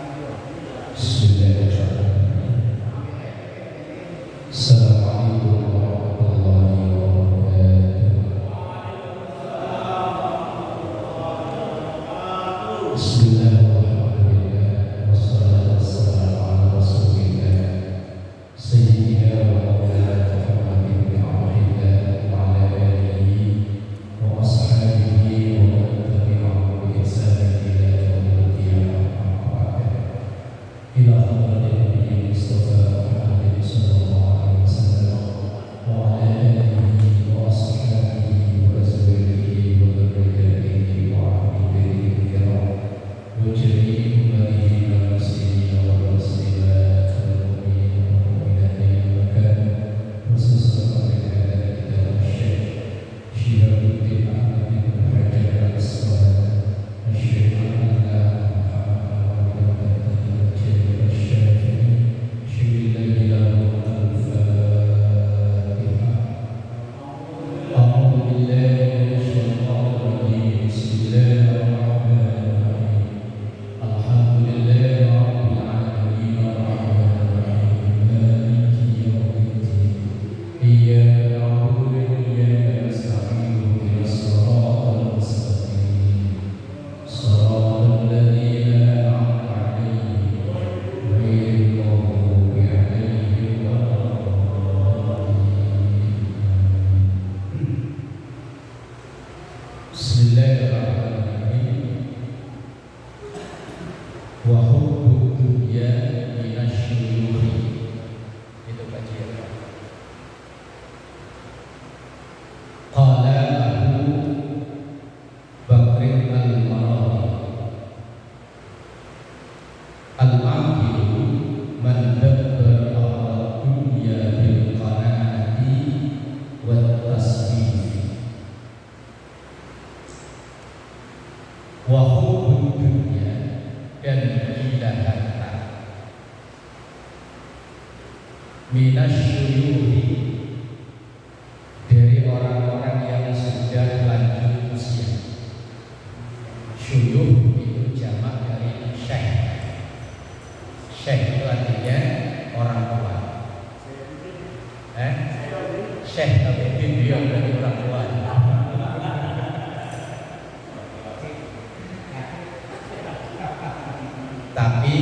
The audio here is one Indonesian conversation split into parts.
Bismillahirrahmanirrahim. Assalamualaikum warahmatullahi wabarakatuh. Bismillahirrahmanirrahim. Wassalatu wassalamu ala Rasulillah Sayyidina wa maulana Muhammadin bin Abdillah wa ala alihi wa ashabihi wa man tabi'ahum bi ihsanin ila yaumil qiyamah. Ila hadratin Nabi Mustafa Muhammad sallallahu alaihi wasallam wa ala alihi wa ashabihi wa azwajihi wa dzurriyyatihi wa ahli baitihi kiram wa jami'i ummatihi wal muslimin wal muslimat wal mu'minin wal mu'minat ayyuha kanu khususan pada kita Syekh Syihabuddin Ahmad bin Hajar al-Asqalani Syekh Al-Allamah Bismillahirrahmanirrahim. Wa hubbud dunya minasyuyuhi. Itu kajian. Qala Abu Bakr al-Marawi al-aqilu man dabbara dunya bil qanaati wat tasbih. Wa hubbud dunya, dan gila harta, minasyuyuhi, dari orang-orang yang sudah lanjut usia. Syuyuh itu jamak dari syekh. Syekh itu artinya orang tua. Syekh tapi dia berarti orang tua. Tapi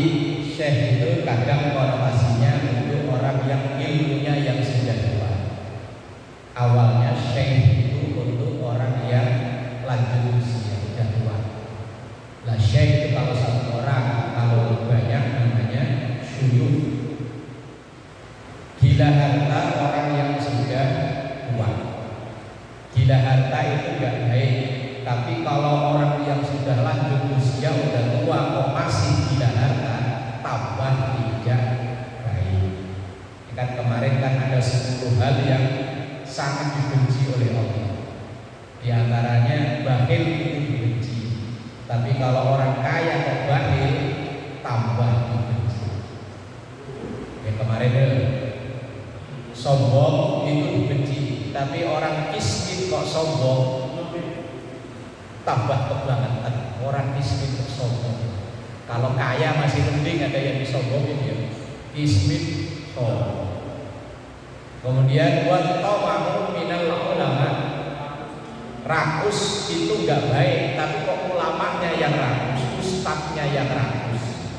syekh itu kadang konotasinya untuk orang yang ilmunya yang sudah tua. Awalnya syekh itu untuk orang yang lanjut usia, sudah tua. Lah syekh itu kalau satu orang, kalau banyak namanya syuyuh. Gila harta orang yang sudah tua. Gila harta itu gak baik. Tapi kalau orang yang sudah lanjut usia, udah tua kok masih gila harta, tambah tidak baik. Kan kemarin kan ada 10 hal yang sangat dibenci oleh Allah. Di antaranya bakhil itu dibenci. Tapi kalau orang kaya kok bakhil, tambah dibenci. Ya kemarin sombong itu dibenci. Tapi orang miskin kok sombong, tambah kebangetan. Orang miskin kok sombong. Kalau kaya masih penting ada yang disombongin ya. Miskin sombong. Kemudian buat tawamu minal ulama, rakus itu enggak baik, tapi kok ulamanya yang rakus, ustadznya yang rakus.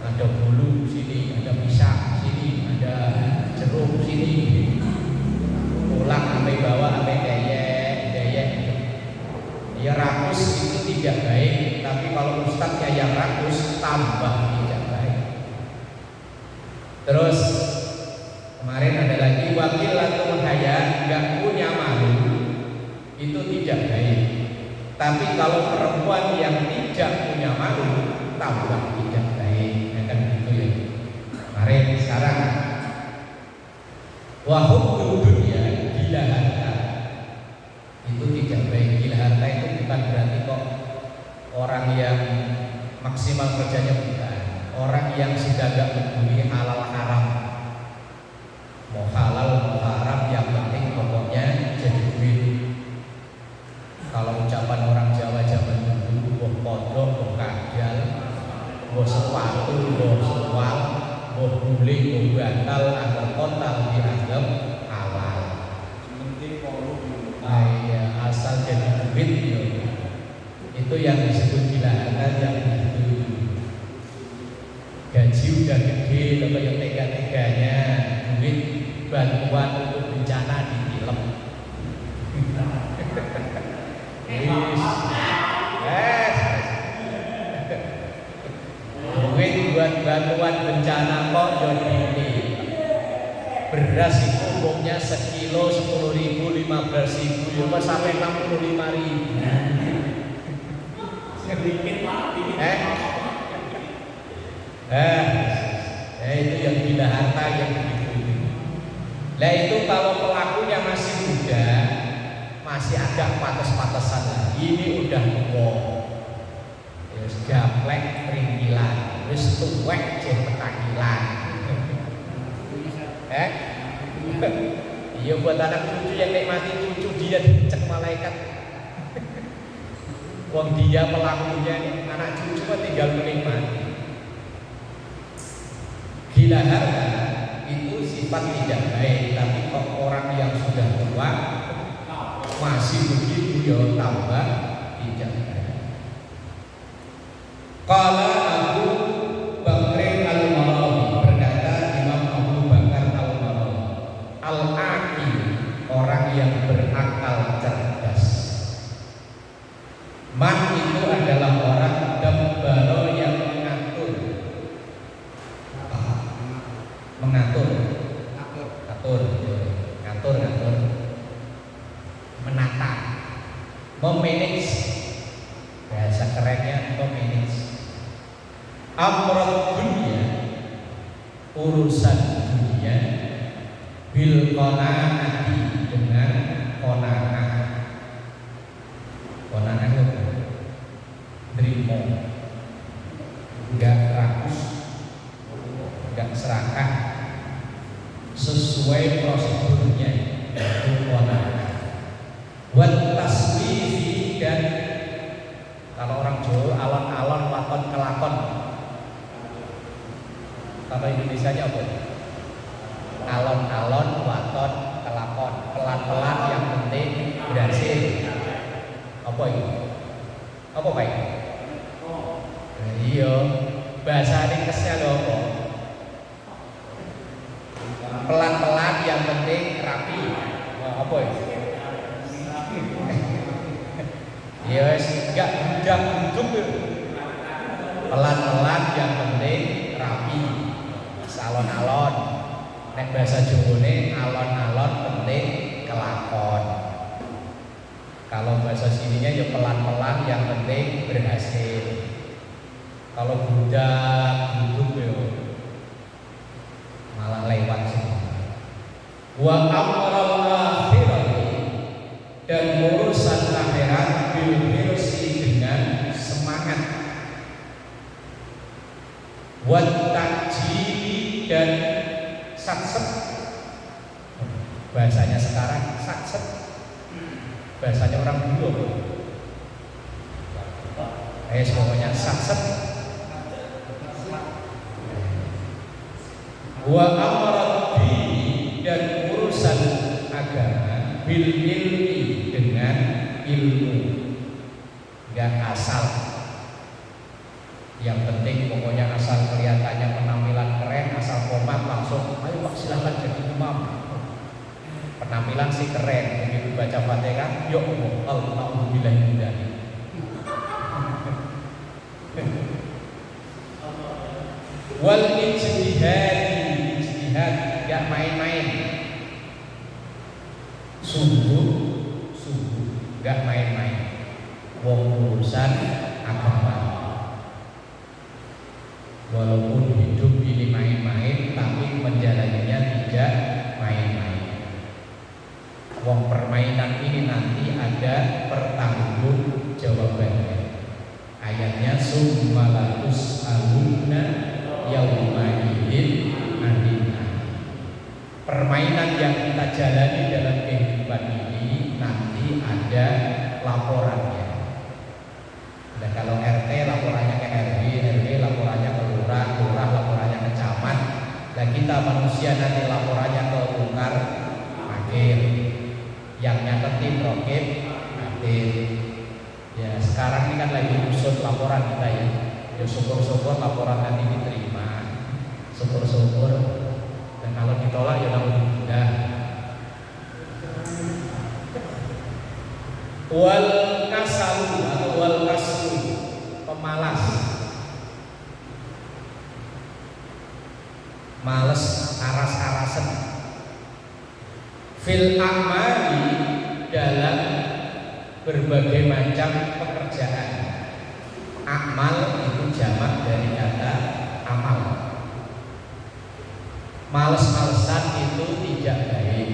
Ada bulu sini, ada pisang sini, ada jeruk sini, pulang sampai bawah sampai dayek. Ya rakus itu tidak baik, tapi kalau ustadznya yang rakus tambah tidak baik. Terus kemarin ada lagi wakilatul haya, nggak punya malu, itu tidak baik. Tapi kalau perempuan yang tidak punya malu, tambah tidak baik. Ya kan gitu ya. Kemarin sekarang wahubbud dunya, gila harta, itu tidak baik. Gila harta itu bukan berarti kok orang yang maksimal kerjanya, bukan. Orang yang sudah gak peduli halal haram, mau halal mau haram, yang penting pokoknya jadi duit. Kalau ucapan orang Jawa zaman dulu, boh kodok, boh kadal, mbok sepatu, mbok sewal, mbok guling, mbok bantal, agar kontal dianggap halal. Penting kalau Iya, asal jadi duit ya. Itu yang disebut dilaharkan yang itu. Gaji udah gede, lalu yang tega-teganya duit bantuan untuk bencana ditilep. Duit buat bantuan bencana kok jadi beras itu umumnya sekilo 10.000, 15.000, ya sampai 65.000. sedikit Itu yang gila harta yang begitu. Nah itu kalau pelakunya masih muda, masih agak pates-patesan lagi, ini udah tua, terus gaplek ringgilan, terus tuwek jen petakilan. Iya buat anak cucu yang nikmati cucu dia dicek malaikat. Wong dia pelakunya, anak cucu kan tinggal menikmati. Gila harta itu sifat tidak baik, tapi kok orang yang sudah tua masih begitu ya tambah tidak baik. Qala Abu Bakr al-Marawi, berkata Imam Abu Bakar al-Marawi, al-aqil, orang yang berakal cerdas. Man itu adalah orang dabbaro yang mengatur, menata, memanage, bahasa kerennya memanage amrul dunia, urusan dunia, bil qanaati, dengan qanaah. Qanaah itu nerimo, enggak rakus, enggak serakah, sesuai prosedurnya, itu qanaah. Wat taswifi, dan kalau orang Jawa alon-alon lakon kelakon. Kalau Indonesianya apa? Alon-alon lakon kelakon, pelan-pelan yang penting berhasil. Apa itu? Apa baik? Iya, bahasa ringkesnya lho apa? Pelan-pelan yang penting rapi. Apa itu? Ya enggak budak-buduk. Pelan-pelan yang penting rapi. Alon-alon. Nek bahasa Jawane alon-alon penting kelakon. Kalau bahasa sininya ya pelan-pelan yang penting berhasil. Kalau budak-buduk ya malah lewat semua. Wa amral akhirati, dan urusan akhirat bil hirsi, dengan semangat. Wa tajili, dan satset. Bahasanya sekarang satset. Bahasanya orang dulu. Semuanya satset. Wa amradhi, dan urusan agama, bil ilmi, dengan ilmu, enggak asal. Yang penting pokoknya asal kelihatannya penampilan keren, asal komat langsung ayo Pak silahkan jadi imam. Penampilan sih keren, begitu baca Fatihah ya Allah, alhamdulillah hidayah. Wal ijtihad, gak main-main. Sungguh gak main-main. Wong urusan agama. Walaupun hidup ini main-main, tapi menjalaninya tidak main-main. Wong permainan ini nanti ada pertanggungjawabannya. Ayatnya summa la tus'alunna yauma idzin 'anil na'im. Permainan yang kita jalani dalam kehidupan ini nanti ada laporannya. Nah, kalau RT laporannya ke RW, RW laporannya kan lagi usut laporan kita ya. Ya syukur-syukur laporan nanti diterima. Syukur-syukur. Dan kalau ditolak ya alhamdulillah. Wal kasalu atau wal kaslu, pemalas, males, aras-arasan. Fil amali, dalam berbagai macam pekerjaan. Amal itu jamak dari kata amal. Males-malesan itu tidak baik,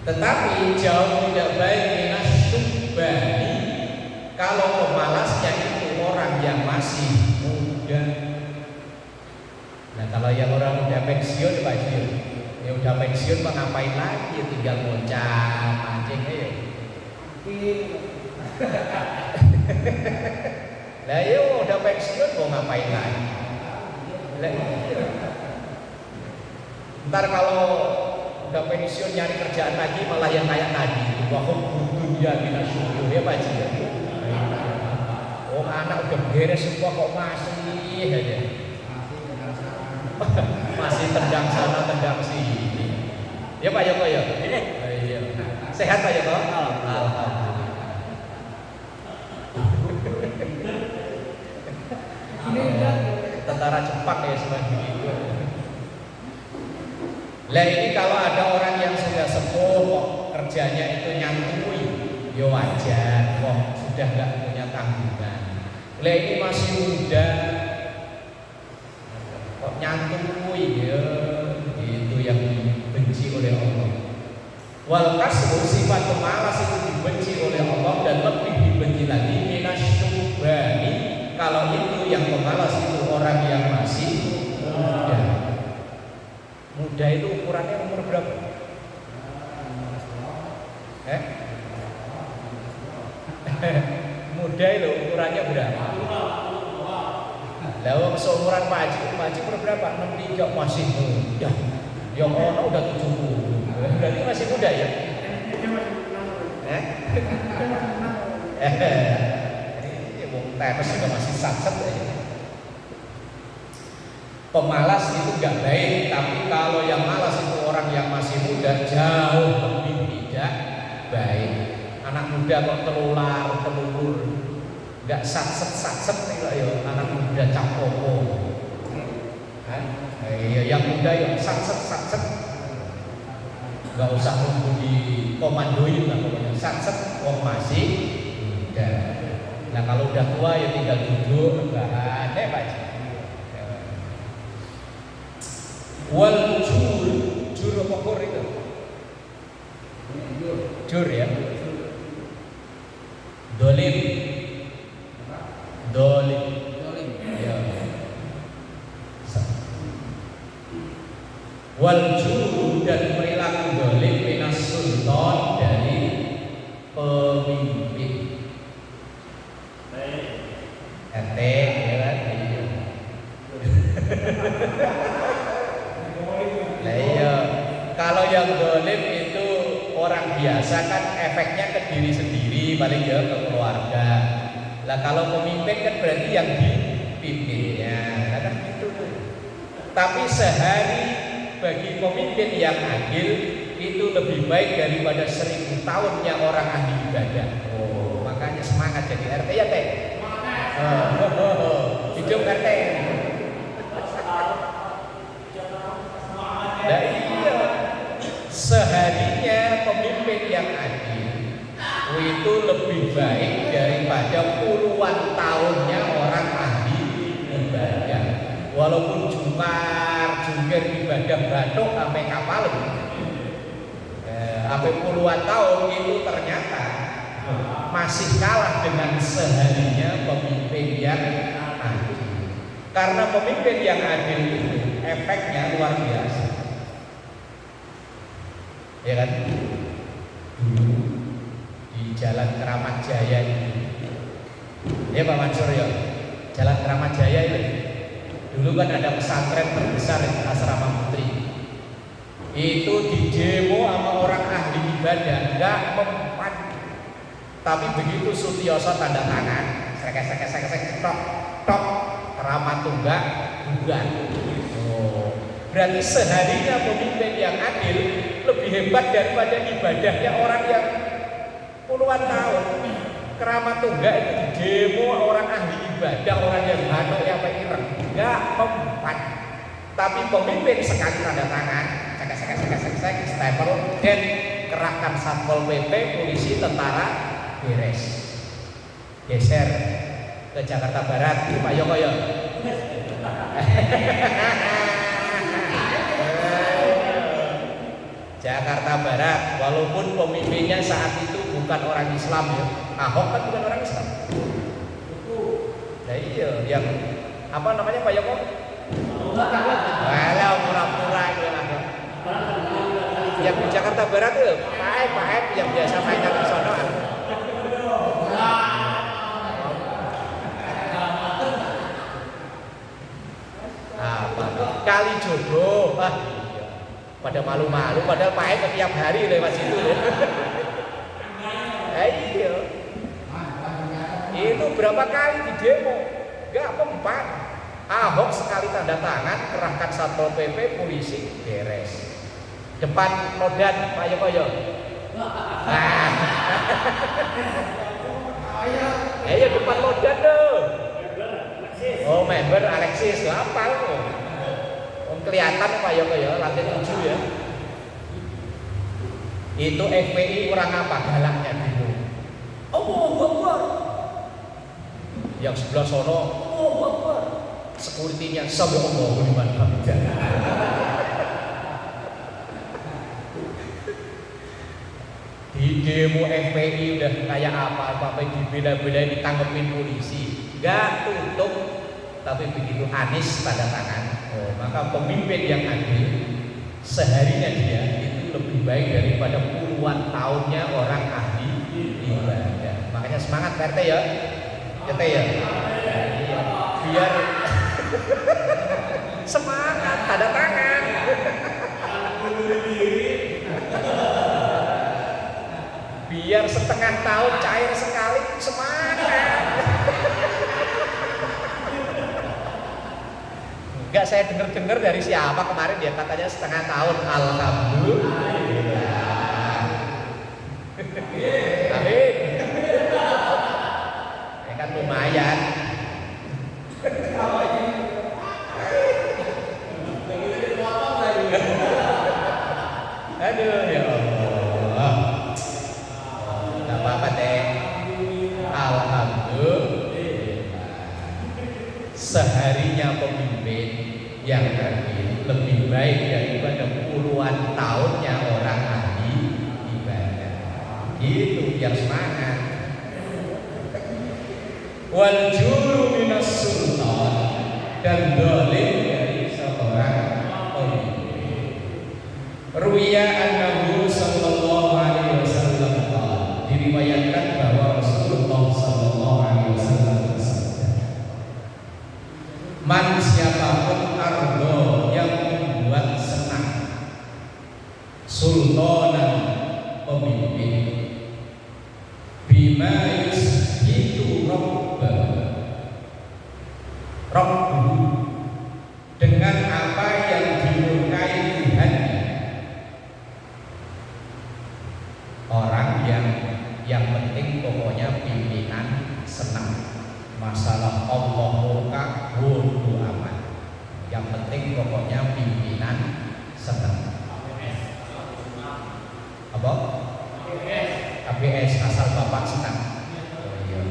tetapi jauh tidak baik minas syubbani kalau pemalasnya itu orang yang masih muda. Nah kalau yang orang udah pensiun Pak Jil, ya udah pensiun mau ngapain lagi, tinggal ngocah mancing aja. Lah yo udah pensiun mau ngapain lagi? Lah iya. Ntar kalau udah pensiun nyari kerjaan lagi malah yang kayak tadi, wahum dunia minasyukur ya Pak Ji. Oh anak udah beres semua kok masih aja. Masih tendang sana tendang sini. Ya Pak Joko ya. Iya. Sehat Pak Joko? Alhamdulillah. Tentara Jepang ya semacam itu. Lah ini kalau ada orang yang sudah sepuh kok kerjanya itu nyantui, ya wajar kok sudah nggak punya tanggungan. Lah ini masih muda kok nyantui ya, itu yang dibenci oleh Allah. Wal kasbu, sifat pemalas itu dibenci oleh Allah dan lebih dibenci lagi minasyubbani kalau itu yang pemalas itu orang yang masih muda. Muda itu ukurannya umur berapa? Muda itu ukurannya berapa? Lah wong seumuran Pak Haji umur berapa? 63 masih muda. Yang ono udah 70. Berarti masih muda ya? Wong tenis juga masih satset ya. Pemalas itu gak baik, tapi kalau yang malas itu orang yang masih muda jauh lebih tidak baik. Anak muda kok telur, gak satset ya anak muda capopo. Iya, yang muda yang satset, gak usah nunggu di komandoin lah pokoknya satset, wong masih muda. Nah kalau udah tua ya tinggal duduk, rebahan, Pak Ji. Wal jur apa kur itu? Jur ya. Dolim. Ya. Wal jur dan perilaku dolim minas sultan dari pemimpin. Ente ya kan? Nah iya, kalau yang dolim itu orang biasa kan efeknya ke diri sendiri, paling ya ke keluarga. Lah kalau pemimpin kan berarti yang dipimpinnya, kan gitu. Tapi sehari bagi pemimpin yang adil itu lebih baik daripada 1000 tahunnya orang ahli ibadah. Oh, makanya semangat jadi RT ya Teh. Hidup RT. Nah iya, seharinya pemimpin yang adil itu lebih baik daripada puluhan tahunnya orang ahli ibadah. Walaupun jungkir ibadah batuk sampai kapal, sampai puluhan tahun itu ternyata masih kalah dengan seharinya pemimpin yang adil. Karena pemimpin yang adil itu efeknya luar biasa. Ya kan? Dulu di Jalan Keramat Jaya ini, ya Pak Mansur ya, Jalan Keramat Jaya itu dulu kan ada pesantren terbesar di Asrama Putri. Itu di demo sama orang ahli ibadah, nggak mempan. Tapi begitu Sutioso tanda tangan, tok tok keramat tunggak bubar. Oh, berarti seharinya pemimpin yang adil lebih hebat daripada ibadahnya orang yang puluhan tahun. Keramat tunggak itu di demo orang ahli ibadah, orang yang hanok yang ireng, enggak mempan. Tapi pemimpin sekali tanda tangan, stempel, dan kerahkan satpol PP, polisi, tentara, beres. Geser ke Jakarta Barat, Pak Yoko ya. Jakarta Barat, walaupun pemimpinnya saat itu bukan orang Islam ya, Ahok kan bukan orang Islam. Nah iya, yang apa namanya Pak Yoko? Walau pura-pura itu Ahok. Yang di Jakarta Barat itu Pak F yang biasa main di sono. Kali jodoh, pada malu-malu, padahal Pak Eko tiap hari lewat situ loh. Iya. Itu berapa kali di demo, gak mempan. Ahok sekali tanda tangan, kerahkan satpol PP, polisi, beres. Depan Nodan, Pak Yoko yo. Ayo depan Nodan dong. Oh member Alexis, lapal loh. Kelihatan Pak Yoko ya, lantai 7 ya. Itu FPI kurang apa galaknya dulu. Allahu Akbar. Yang sebelah sono, Allahu Akbar. Sekuritinya sallallahu liman hamidah. Di demo FPI udah kayak apa dibela-belain ditanggepin polisi. Enggak tutup, tapi begitu Anies tanda tangan. Oh, maka pemimpin yang adil seharinya dia itu lebih baik daripada puluhan tahunnya orang ahli ibadah. Makanya semangat RT ya, RT ya. Biar semangat tanda tangan. Biar setengah tahun cair sekali semangat. Enggak, saya dengar dari siapa kemarin dia katanya setengah tahun. Alhamdulillah. Amin. Ya kan lumayan. Aduh ya Allah. Enggak apa-apa deh. Alhamdulillah. Seharinya pemimpin yang adil lebih baik daripada puluhan tahunnya orang ahli ibadah. Itu biar semangat. Wal juru minas sultan, dan zalim dari seorang pemimpin. Ruwiya annahu sallallahu alaihi wasallam qala, diriwayatkan bahwa Rasulullah sallallahu alaihi wasallam bersabda, man siapapun ardo yang membuat senang sultanan pemimpin bima yusbitu rabbuhu dengan apa yang dimurkai Tuhannya. Orang yang penting pokoknya pimpinan senang, masalah Allah murka bodo amat. Yang penting pokoknya pimpinan senang. Apa? KBS asal bapak senang. Oh iya.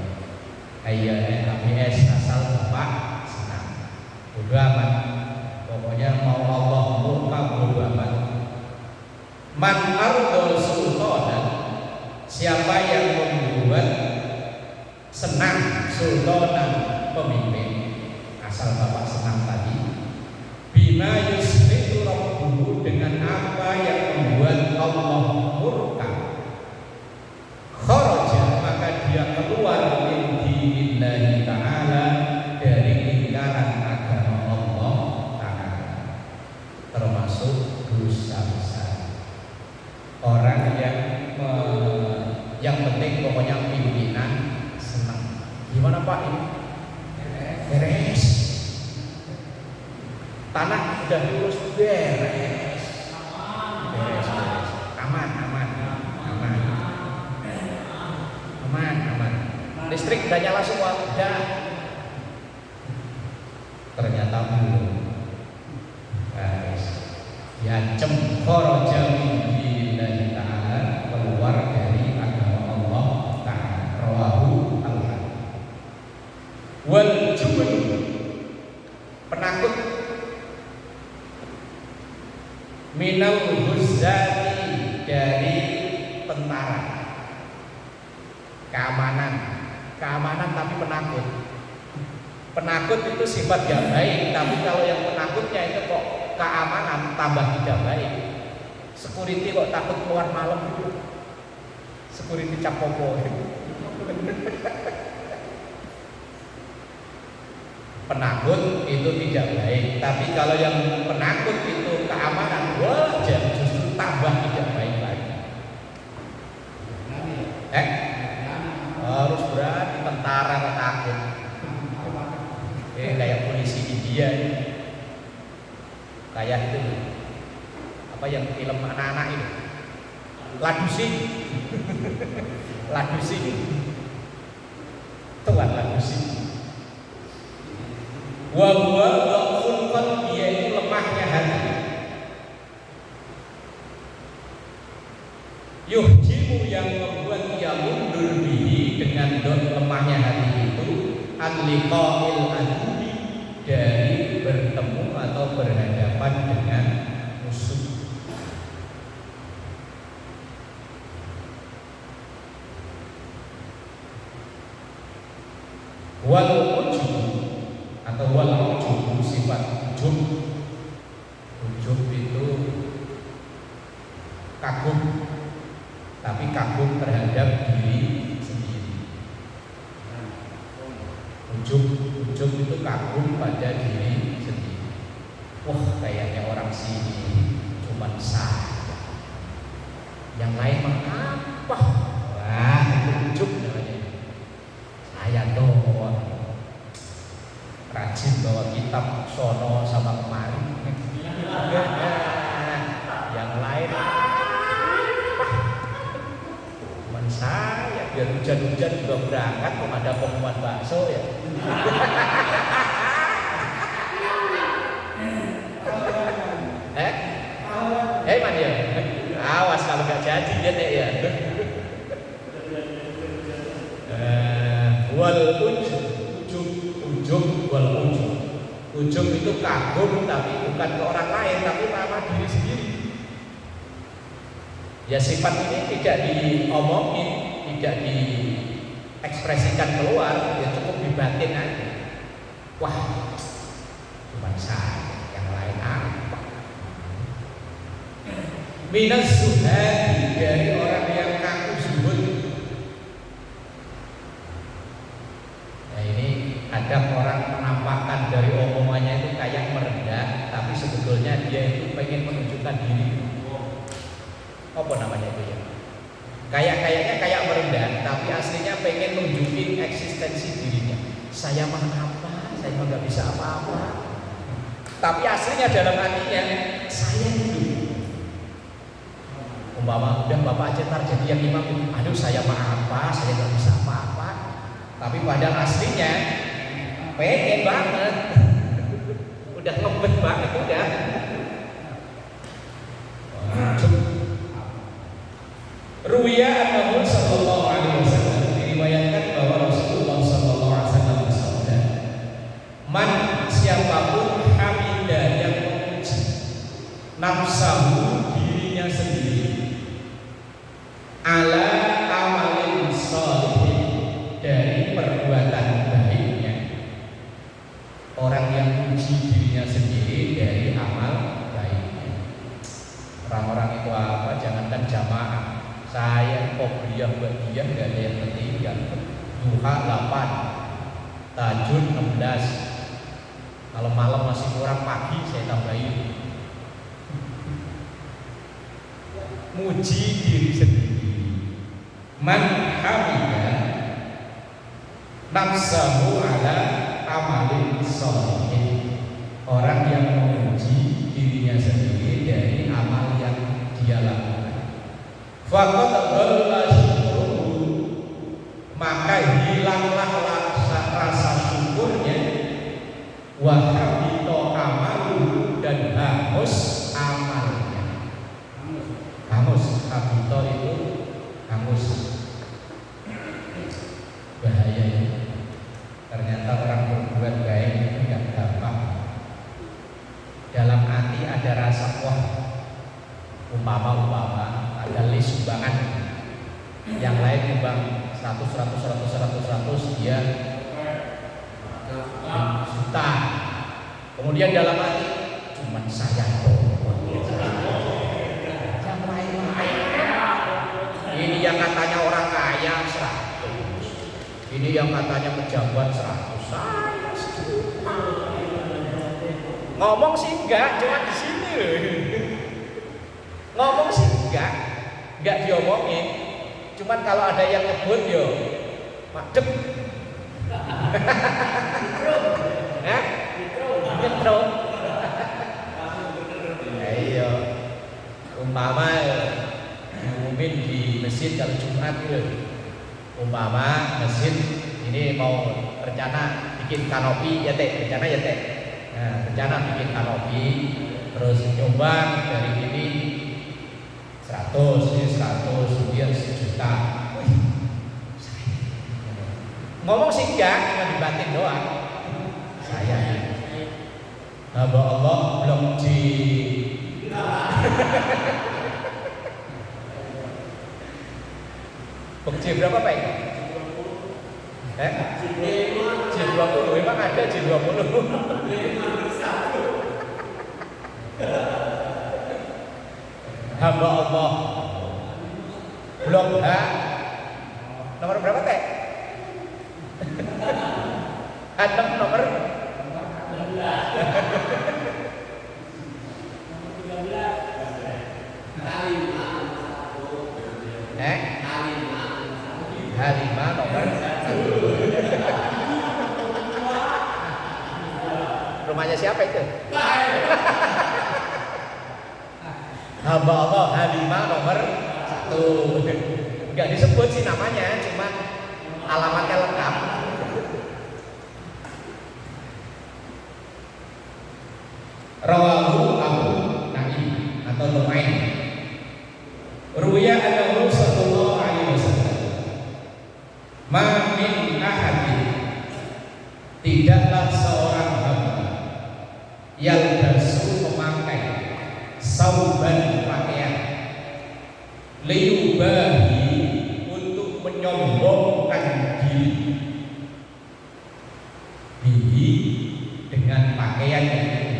Ayo KBS asal bapak senang. Bodo amat. Pokoknya mau Allah murka bodo amat. Man ardol sultanan, siapa yang membuat senang sultanan pemimpin, asal bapak senang tadi, bima yusbitu rabbuhu dengan apa yang membuat Allah murka, kharaja maka dia keluar min dinillahi ta'ala, dari lingkaran agama Allah ta'ala, termasuk dosa besar. Orang yang penting pokoknya pimpinan senang. Gimana Pak? Ini tanah udah diurus beres, beres, aman, listrik udah nyala semua, udah. Ternyata belum. Guys, diancam kharaja min dinillahi ta'ala, keluar dari agama Allah Ta'ala. Rawahu al-Hakim. Wal jubn, penakut, minal huzzati, dari tentara, keamanan tapi penakut. Penakut itu sifat gak baik, tapi kalau yang penakutnya itu kok keamanan tambah tidak baik. Security kok takut keluar malam itu, security cap popo. Penakut itu tidak baik, tapi kalau yang penakut itu keamanan, wah justru tambah tidak baik lagi. Harus berani, tentara takut. Kayak polisi India ini, kayak itu apa yang film anak-anak itu, Ladusi, tuan Ladusi. Wa huwa dhaful qalbi, yaitu lemahnya hati. Yuhjimu, yang membuat ia mundur bihi, dengan lemahnya hati itu, an-liqa'il adui, dari bertemu atau berhadapan dengan musuh. Wal ujub atau wal ujub, sifat ujub. Ujub itu kagum, tapi kagum terhadap diri sendiri. Ujub itu kagum pada diri sendiri. Wah, kayaknya orang sini cuman saya, yang lain mah apa? Wah, itu ujub namanya. Saya doang rajin bawa kitab sono sama kemari. Yang lain cuman saya, biar hujan-hujan juga berangkat, kok ada pengumuman bakso ya. Man ya, awas kalau nggak jadi dia deh ya. Wal ujub itu kagum, tapi bukan ke orang lain, tapi sama diri sendiri. Ya, sifat ini tidak diomongin, tidak diekspresikan keluar, ya cukup dibatin aja. Wah, cuma saya, yang lain apa? Minas zuhadi, dari orang yang kaku zuhud. Nah, ini ada orang menampakkan dari omongannya itu kayak merendah, tapi sebetulnya dia itu pengen menunjukkan diri. Apa namanya itu ya? Kayaknya kayak merendah, tapi aslinya pengen nunjukin eksistensi dirinya. Saya mah apa? Saya mah nggak bisa apa-apa. Tapi aslinya dalam hatinya saya hidup. Umpama udah bapak aja ntar jadi yang imam, aduh saya mah apa? Saya nggak bisa apa-apa. Tapi padahal aslinya pengen banget. Udah ngebet banget udah. Ruwiya annahu sallallahu alaihi wasallam, diriwayatkan bahwa Rasulullah sallallahu alaihi wasallam bersabda, man, siapapun hamida, yang memuji nafsahu, dirinya sendiri, ala amalin sholihin, dari perbuatan baiknya. Orang yang memuji dirinya sendiri dari amal baiknya. Orang-orang itu apa? Jangankan jamaah, saya qobliyah ba'diyah gak ada yang ketinggalan. Duha 8, tahajud 16. Kalau malam masih kurang, pagi saya tambahin. Muji diri sendiri. Man hamida nafsahu ala amalin sholihin, orang yang memuji wa habita amaluhu dan hangus amalnya. Hangus, habita itu hangus. Bahaya ini. Ternyata orang berbuat baik itu tidak gampang. Dalam hati ada rasa wah, umpama ada list sumbangan, yang lain nyumbang 100 dia juta. Kemudian dalam hati cuma saya doang. Yang lain-lain ini yang katanya orang kaya 100, ini yang katanya pejabat 100, saya sejuta. Ngomong sih enggak, cuma di sini loh. Ngomong sih enggak diomongin. Cuman kalau ada yang nyebut yo madep. Mikro. Iya. Umpama diumumin di masjid kalau Jumat itu. Umpama masjid ini mau rencana bikin kanopi ya teh, rencana ya teh. Nah, rencana bikin kanopi terus nyumbang dari ini 100, dia 1 juta. Ngomong sih enggak, cuma dibatin doang. Saya hamba Allah belum di Bukti berapa Pak? J20, memang ada J20. Hamba Allah blok H nomor berapa teh? Adem nomor 13. H5 nomor 1. Rumahnya siapa itu? Hamba Allah H5 nomor 1. Enggak disebut sih namanya, cuma alamatnya lengkap. Rawahu Abu Naim atau Nu'aim. Ruya annahu sallallahu alaihi wasallam ma min ahadin, tidaklah seorang hamba yang bersu memakai sauban pakaian liyubahi untuk menyombongkan diri dengan pakaian yang ini.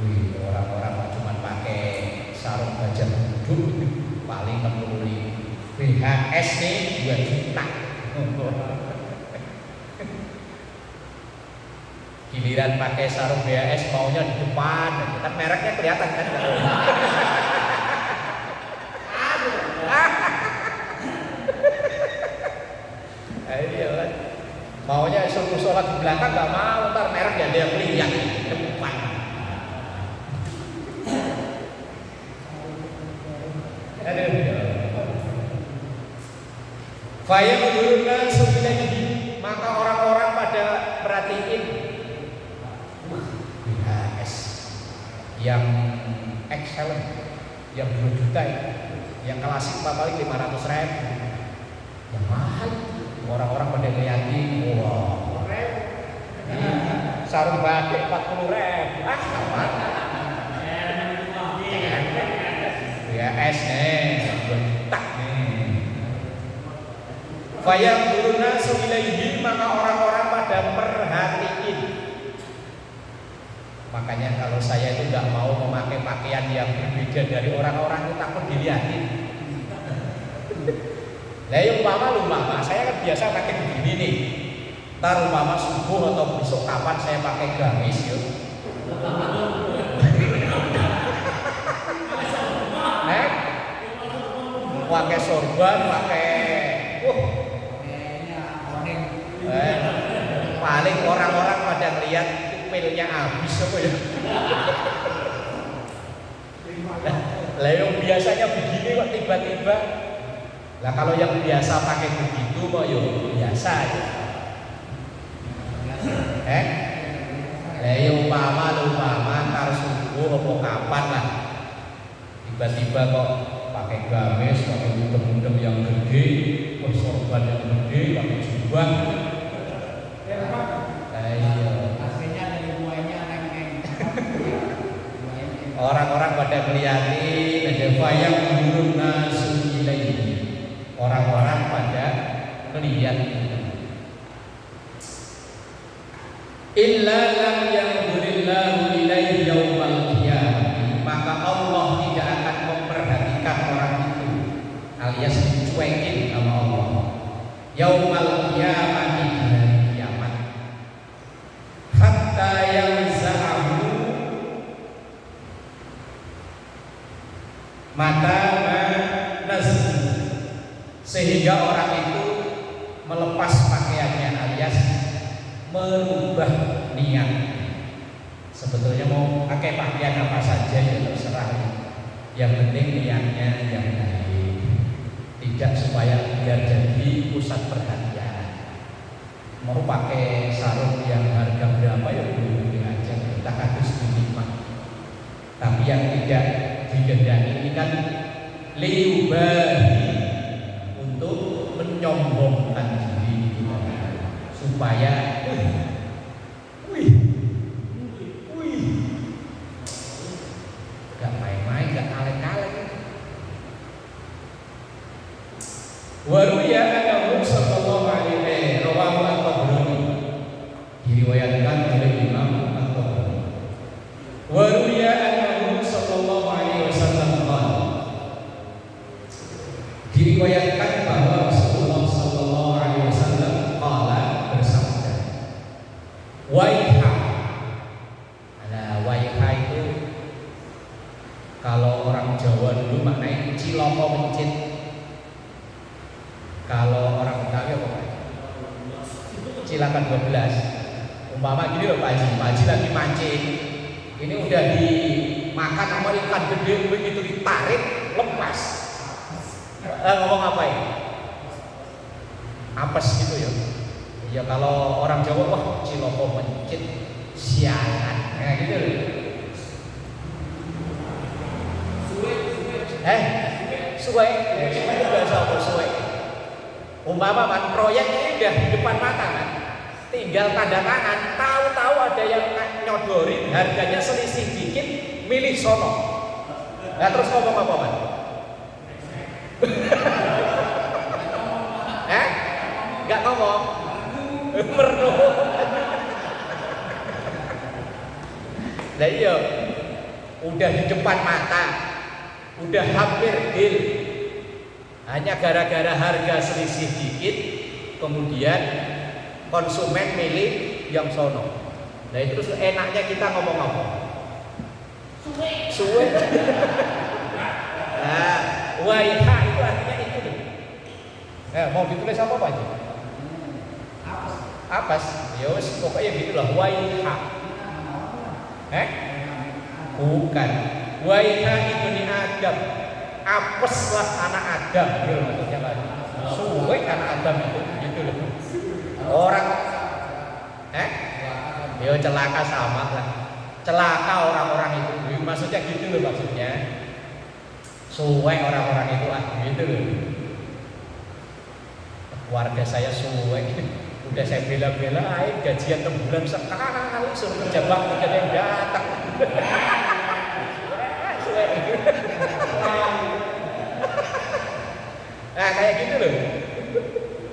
Wih, orang-orang cuma pakai sarung baja duduk paling 40.000. BHS nih 2 juta. Giliran pakai sarung BHS maunya di depan, kan mereknya kelihatan kan? Iya, maunya suruh sholat di belakang nggak mau, ntar merek gak ada yang lihat di depan. Faya menurunkan ini, maka orang-orang pada perhatiin BHS yang excellent, yang 2 juta, yang klasik paling 500.000, yang mahal. Orang-orang pada ngeliatin, wow, sarung batik 40.000, apa? BHS nih 2 juta nih. Fayam turuna suilaihi, maka orang-orang pada perhatiin. Makanya kalau saya itu nggak mau memakai pakaian yang berbeda dari orang-orang itu, takut dilihatin. Lah yang umpama saya kan biasa pakai begini nih. Ntar umpama subuh atau besok kapan saya pakai gamis yuk. Pakai sorban, pakai paling orang-orang pada ngeliat pilnya habis apa ya. Lah yang biasanya begini kok tiba-tiba. Lah kalau yang biasa pakai begitu kok yo biasa aja. Lah ya umpama antar subuh apa kapan lah. Tiba-tiba kok pakai gamis, pakai udem-udem yang gede, sorban yang gede, pakai jubah. Aslinya dari buahnya neng. Orang-orang pada melihat ada fayam burun nasu ilaihi. Orang-orang pada melihat illa lam yanzurillahu ilaihi yaumal qiyamah, maka Allah tidak akan memperhatikan orang itu alias dicuekin sama Allah yaumal qiyamah, di hari kiamat, hatta yanza'ahu mata manazzi, sehingga orang itu melepas pakaiannya alias merubah niat. Sebetulnya mau pakai pakaian apa saja ya terserah, yang penting niatnya yang baik, tidak supaya biar jadi pusat perhatian. Mau pakai sarung yang harga berapa ya boleh aja, kita harus dinikmat. Tapi yang tidak digendaki ini kan liubahi, untuk menyombongkan diri supaya gak main-main, gak kaleng-kaleng. Waruya annahu sallallahu alaihi rawahu at-Tabrani, diriwayatkan oleh Imam at-Tabrani. Waruya annahu sallallahu alaihi wasallam qala, diriwayatkan bahwa Rasulullah sallallahu alaihi wasallam qala, bersabda, waiha. Nah, waiha itu kalau orang Jawa dulu maknanya ciloko mencit. Kalau orang Betawi apa Pak? Cilakan 12. Umpama gini loh Pak Haji lagi mancing. Ini udah dimakan sama ikan gede, begitu ditarik lepas. Ngomong apa ini? Apes gitu ya. Ya kalau orang Jawa, wah ciloko mencit, sialan. Nah gitu loh. Suwe itu bahasa apa suwe? Umpama kan proyek ini udah di depan mata kan, tinggal tanda tangan, tahu-tahu ada yang nyodorin, harganya selisih dikit, milih sono. Nah terus ngomong apa man? Nggak ngomong, merdu. Nah iya, udah di depan mata, udah hampir deal, hanya gara-gara harga selisih dikit, kemudian konsumen milih yang sono. Nah itu terus enaknya kita ngomong apa? Suwe. Nah, waiha itu artinya itu nih. Mau ditulis apa Pak aja? Apes. Ya wis pokoknya gitu lah, waiha. Bukan. Waiha ibni Adam. Apeslah anak Adam, gitu maksudnya Pak. Suwe anak Adam itu gitu loh. Orang ya celaka sama lah. Celaka orang-orang itu. Maksudnya gitu loh maksudnya. Suwe orang-orang itu gitu loh. Keluarga saya suwe. Udah saya bela-belain gajian tembulan sekali suruh kerja bakti ada yang datang. Suwe. Nah kayak gitu loh.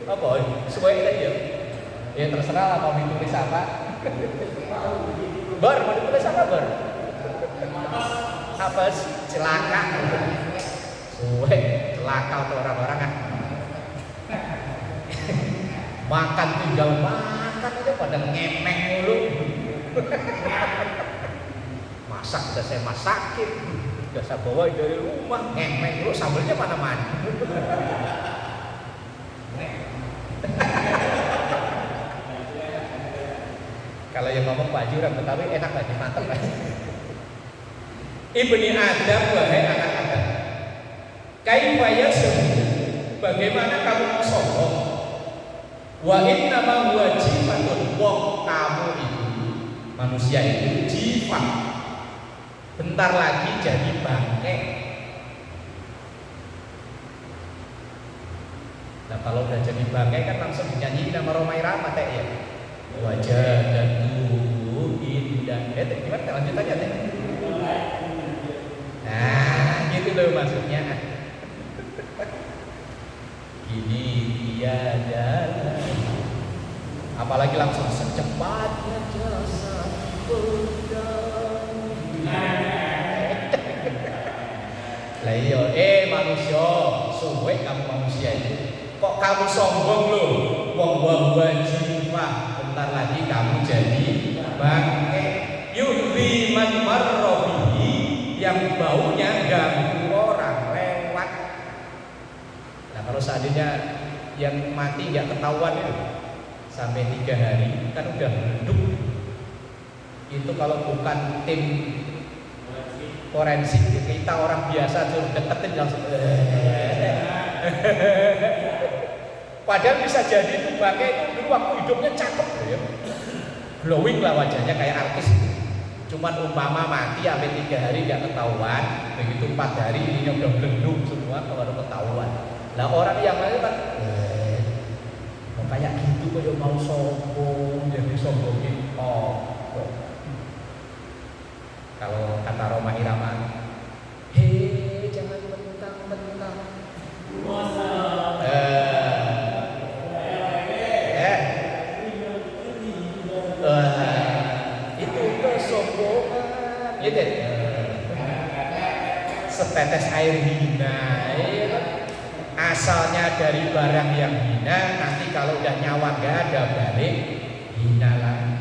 Apa? Suwe tadi ya. Ya terserah lah mau ditulis apa. Bar, mau ditulis apa Bar? Apa sih? Celaka. Suwe, celaka untuk orang-orang kan. Makan tinggal makan aja pada ngemeng mulu. Masak udah saya masakin, udah saya bawa dari rumah, ngemeng mulu, sambelnya mana-mana. Kalau yang ngomong Pak Haji orang Betawi enak lagi, mantap lah. Ibni Adam, wahai anak Adam, kaifa yasbu, bagaimana kamu sombong? Wa inna ma wajibatun, wong kamu itu Manusia itu jiwa, bentar lagi jadi bangkai. Nah kalau udah jadi bangkai kan langsung dinyanyi nama Roma Irama teh ya. Wajah dan tubuh indah. Gimana lanjutannya teh? Nah gitu loh maksudnya. Gini dia jalan, apalagi langsung secepatnya jasa pedang. Lah iya, manusia, suwe kamu manusia itu. Kok kamu sombong loh? Wong jiwa, bentar lagi kamu jadi bangke. Yudhi man marrobihi, yang baunya ganggu orang lewat. Nah kalau seandainya yang mati nggak ketahuan itu sampai 3 hari kan udah redup. Itu kalau bukan tim forensik kita orang biasa suruh deketin langsung. Padahal bisa jadi itu bangkai itu dulu waktu hidupnya cakep ya. Glowing lah wajahnya kayak artis. Cuman umpama mati sampai 3 hari nggak ketahuan, begitu 4 hari ininya udah belendung semua kalau ketahuan. Lah orang yang lain kan kayak gitu kok mau sombong, jadi sombongin kalau kata Roma Irama, hei jangan mentang-mentang itu kesombongan gitu. Setetes air hina asalnya dari barang yang hina, nanti kalau udah nyawa gak ada balik hina lagi.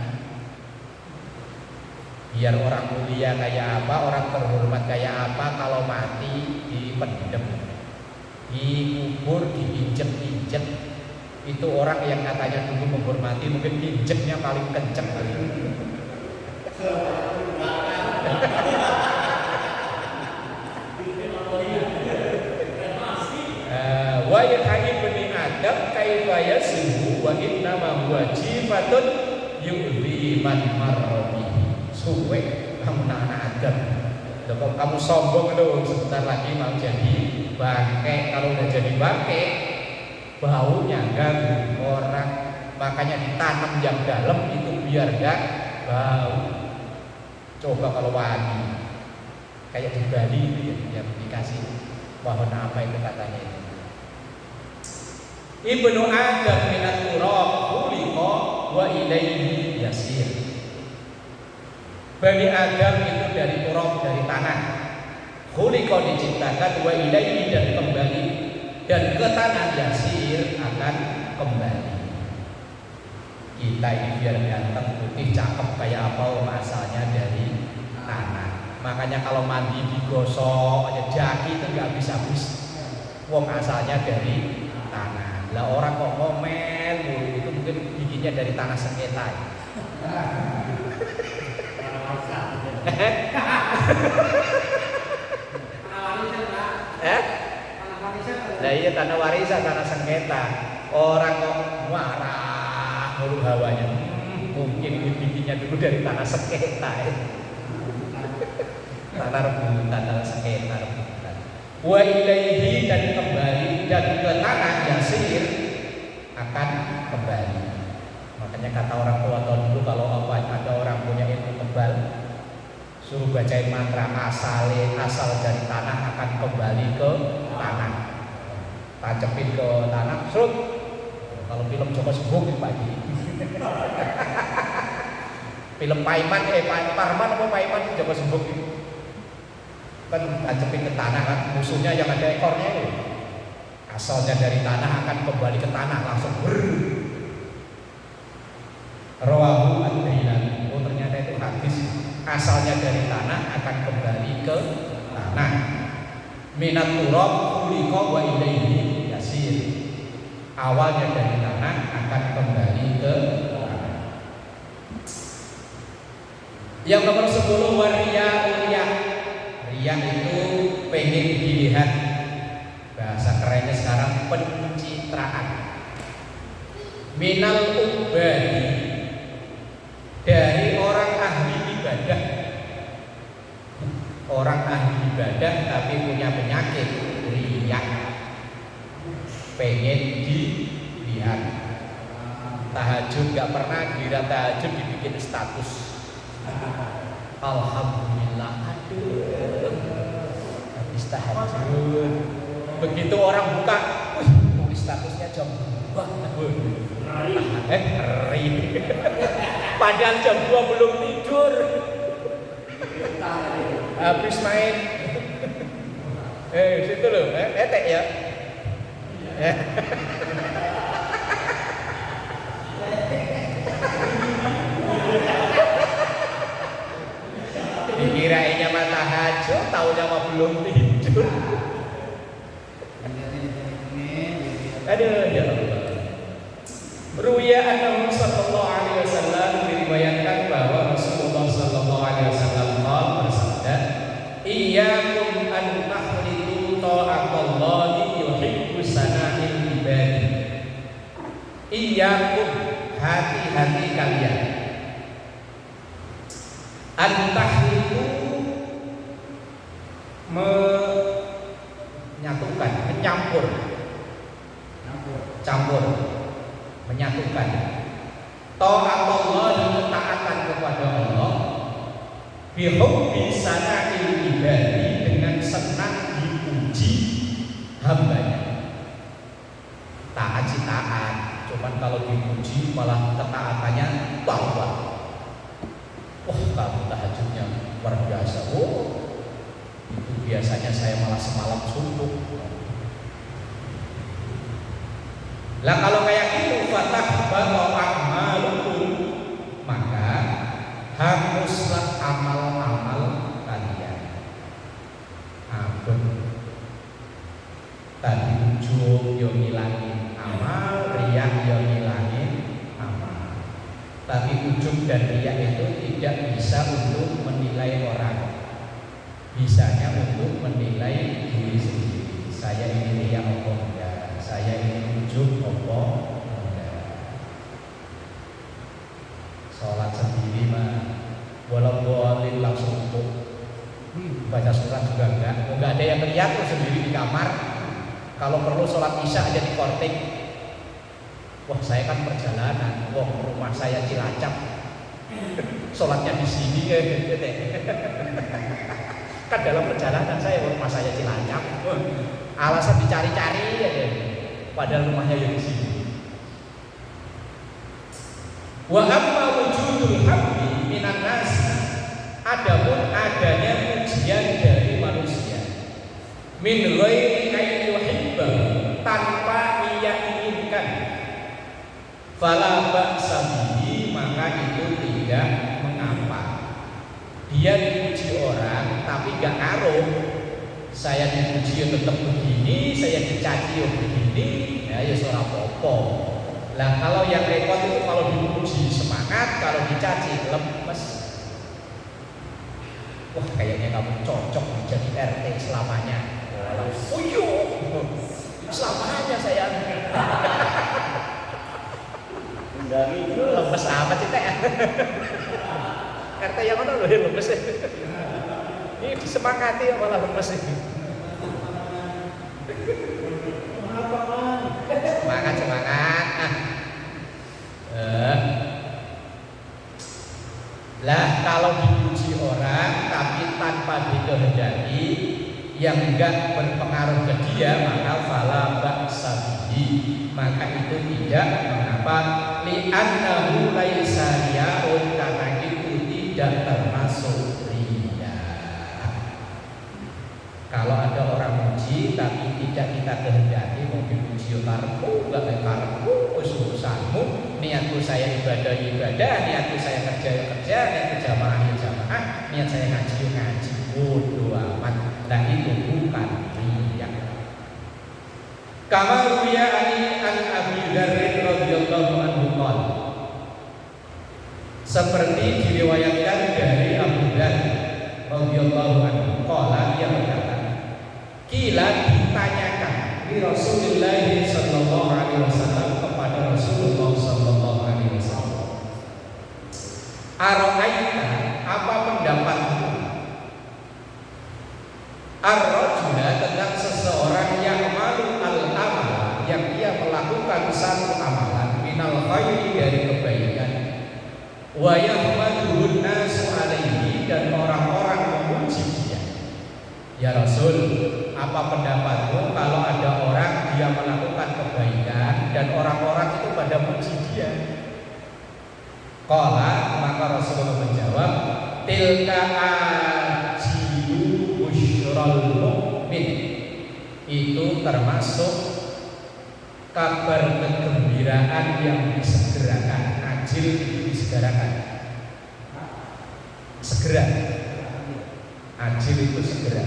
Biar orang mulia kayak apa, orang terhormat kayak apa, kalau mati dipendem, dikubur, diinjek-injek. Itu orang yang katanya dulu menghormati, mungkin injeknya paling kenceng kali. Wa yahi bani Adam kaifa yasihu wa inna ma huwa jifatun yu'dhi man marrabi. Suwe kamu anak Adam. Kalau kamu sombong loh, sebentar lagi mau jadi bangkai. Kalau udah jadi bangkai, baunya ganggu orang. Makanya ditanam yang dalam itu biar gak bau. Coba kalau wangi, kayak di Bali itu ya, yang dikasih pohon apa itu katanya itu. Ibnu Adam minat turab khuliqa wa ilaihi yasir. Bani Adam itu dari turab, dari tanah. Khuliqa diciptakan wa ilaihi, dan kembali, dan ke tanah yasir akan kembali. Kita ini biar ganteng, putih, cakep kayak apa, asalnya dari tanah. Makanya kalau mandi digosok aja jaki itu nggak habis-habis. Wong asalnya dari tanah. Lah orang kok ngomel itu mungkin bikinnya dari tanah sengketa. Nah iya tanah warisan, tanah sengketa. Orang kok marah mulu hawanya. Mungkin bikinnya dulu dari tanah sengketa. Tanah rebutan, tanah sengketa rebutan. Wa ilaihi, dan kembali, dan ke tanah yasir akan kembali. Makanya kata orang tua tahun dulu kalau ada orang punya ilmu kebal, suruh bacain mantra asal dari tanah akan kembali ke tanah. Tacepin ke tanah, serut. Kalau film Joko Sembung pagi. Film Paiman, Parman apa Paiman itu Joko Sembung itu. Kan tacepin ke tanah kan, musuhnya yang ada ekornya itu. Asalnya dari tanah akan kembali ke tanah langsung Rawahu ad-Dailami. Oh ternyata itu hadis. Asalnya dari tanah akan kembali ke tanah. Minat turab khuliqa wa ilaihi yasir. Awalnya dari tanah akan kembali ke tanah. Yang nomor 10 wariyah. Riya itu pengen dilihat, bahasa kerennya sekarang pencitraan. Minal ubadi, dari orang ibadah tapi punya penyakit riya, pengen dilihat. Tahajud gak pernah, giliran tahajud dibikin status. Alhamdulillah, aduh, habis tahajud. Begitu orang buka, wih, tulis statusnya jam 2. Ngeri. Padahal jam 2 belum tidur. Habis main. Situ loh, etek ya. Dikirainnya mah tahajud, taunya mah belum tidur. Aduh, ya Allah. Ruya annahu sallallahu alaihi wasallam, diriwayatkan bahwa Rasulullah sallallahu alaihi wasallam bersabda, "Iyyakum an tahlitu ta'atallahi yuhibbu sana'il ibadi." Iyyakum, hati-hati kalian. Antah itu menyatukan, campur, menyatukan. Ta'at Allah, dan ketaatan kepada Allah, bihubbi sana'il ibadi, dengan senang dipuji hambanya. Taat sih taat, cuman kalau dipuji malah ketaatannya tambah. Kamu tahajudnya luar biasa. Itu biasanya saya malah semalam suntuk. Lah kalau kayak gitu, fatah bahwa a'malukum, maka hapuslah amal-amal kalian. Ampun. Tadi ujung yo ngilangin amal, riya yo ngilangin amal. Tapi ujub dan riya itu tidak bisa untuk menilai orang. Bisanya untuk menilai diri sendiri. Saya ini riya apa enggak? Saya ini ujub apa enggak? Sholat sendiri mah walau langsung untuk baca surat juga enggak. Enggak ada yang lihat tuh sendiri di kamar. Kalau perlu sholat isya aja di korting. Wah, saya kan perjalanan. Wah, rumah saya Cilacap. Sholatnya di sini ya, kan dalam perjalanan saya, rumah saya Cilacap. Alasan dicari-cari ya, padahal rumahnya ya di sini. Wa amma wujudul hamdi minan nas, adapun adanya pujian dari manusia, min ghairi ayyuhibba, tanpa ia inginkan, fala ba'sa bihi, maka itu tidak mengapa. Dia dipuji orang tapi gak ngaruh. Saya dipuji ya tetap begini, saya dicaci ya begini, ya ora apa-apa. Lah kalau yang repot itu kalau dipuji semangat, kalau dicaci lemes. Wah, kayaknya kamu cocok menjadi RT selamanya. Oh iya, selamanya saya. Lemes amat sih teh. RT yang mana loh lemes? Ini disemangati malah lemes ini. Semangat. Lah kalau dipuji orang tapi tanpa dikehendaki, yang enggak berpengaruh ke dia, maka fala ba'sa bihi, maka itu tidak mengapa. Li'annahu laisa riya'un, karena itu tidak termasuk riya. Kalau ada orang muji tapi tidak kita kehendaki, mau dipuji karepmu, enggak karepmu, urusanmu. Niatku saya ibadah, niatku saya kerja, niatku jamaah, niat saya ngaji, bodoh amat. Nah itu bukan riya. Kama ruya an Abi Dzar radhiyallahu anhu qala, seperti diriwayatkan dari Abu Dzar radhiyallahu anhu qala, ia berkata, kila ditanyakan di Rasulullah sallallahu alaihi wasallam, kepada Rasulullah sallallahu alaihi wasallam, ara'aita, apa pendapatmu, Ar-rajula tentang seseorang yang malu al-amal, yang ia melakukan satu amalan minal khairi dari kebaikan, wa yahmaduhun nasu alaihi, dan orang-orang memuji dia. Ya Rasul, apa pendapatmu kalau ada orang dia melakukan kebaikan dan orang-orang itu pada muji dia? Qala, maka Rasulullah menjawab, tilka ajilu busyral mu'min, itu termasuk kabar kegembiraan yang disegerakan. Ajil itu disegerakan, segera. Ajil itu segera,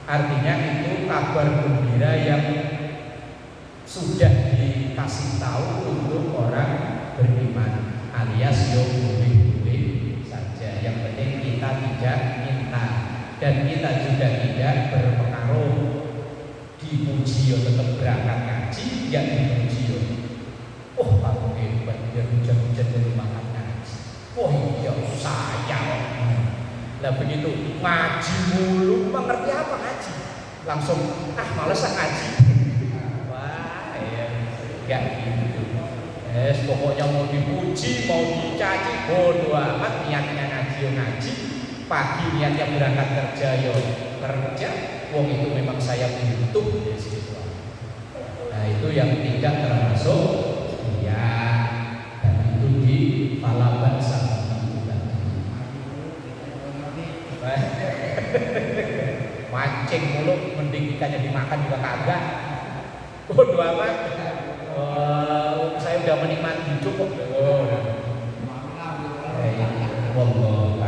artinya itu kabar gembira yang sudah dikasih tahu untuk orang beriman, alias yo boleh-boleh saja, yang penting kita tidak minta dan kita juga tidak berpengaruh. Dipuji yo tetap berangkat ngaji, ya dipuji yo, oh kamu hebat, biar hujan-hujan dari makan ngaji, oh iya saya. Lah begitu ngaji mulu, mengerti apa ngaji? Langsung males ngaji. Wah, ya enggak gitu. Pokoknya mau dipuji, mau dicaci, bodo amat, niatnya ngaji. Pagi niatnya berangkat kerja yo kerja. Wong itu memang saya butuh di situ. Nah, itu yang tidak termasuk ya, dan itu di palaban sama. Mancing mulu, mending ikannya dimakan juga kagak. Bodo amat. Saya udah menikmati hidup kok. Wallah.